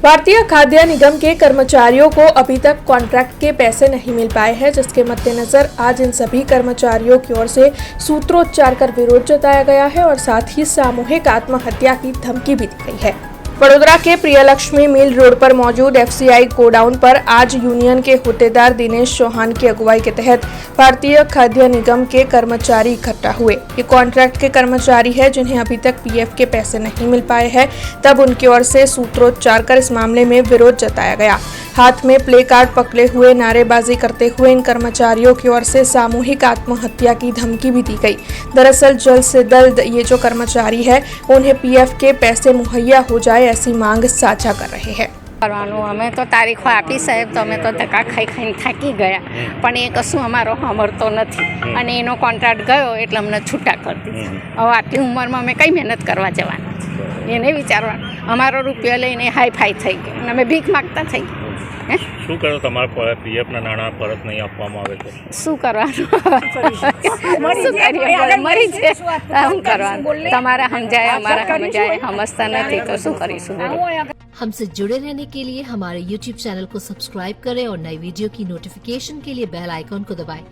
भारतीय खाद्य निगम के कर्मचारियों को अभी तक कॉन्ट्रैक्ट के पैसे नहीं मिल पाए हैं, जिसके मद्देनजर आज इन सभी कर्मचारियों की ओर से सूत्रोच्चार कर विरोध जताया गया है और साथ ही सामूहिक आत्महत्या की धमकी भी दी गई है। वडोदरा के प्रियलक्ष्मी मिल रोड पर मौजूद एफसीआई गोडाउन पर आज यूनियन के होद्देदार दिनेश चौहान की अगुवाई के तहत भारतीय खाद्य निगम के कर्मचारी इकट्ठा हुए। ये कॉन्ट्रैक्ट के कर्मचारी है जिन्हें अभी तक पीएफ के पैसे नहीं मिल पाए हैं। तब उनकी ओर से सूत्रोच्चार कर इस मामले में विरोध जताया गया। हाथ में प्ले कार्ड पकड़े हुए नारेबाजी करते हुए इन कर्मचारियों की ओर से सामूहिक आत्महत्या की धमकी भी दी गई। दरअसल जल्द से जल्द ये जो कर्मचारी है उन्हें पीएफ के पैसे मुहैया हो जाए ऐसी मांग साझा कर रहे हैं। करवानुं अमे तो तारीखों आपी साहेब तो अमे तो धक्का खाई खाई थाकी गया, पण ए कशुं अमारो सांभळतो नथी अने एनो कॉन्ट्राक्ट गयो एटले अमने छूटा कर दीधा। हवे आटली उंमरमां अमे कई मेहनत करवा जवाना छे एने विचारवानुं। अमारो रूपिया लईने हाई फाई थई गयो अने अमे भीख मागता थई गया। શું કરો તમારા પીએફના નાણાં પરત નહીં આપવામાં આવે તો શું કરવાનું? મરી જાય શું કરવાનું? તમારા સમજાય અમારા સમજાય સમજતા નથી તો શું કરીશું? हमसे जुड़े रहने के लिए हमारे YouTube चैनल को सब्सक्राइब करें और नई वीडियो की नोटिफिकेशन के लिए बेल आइकॉन को दबाएं।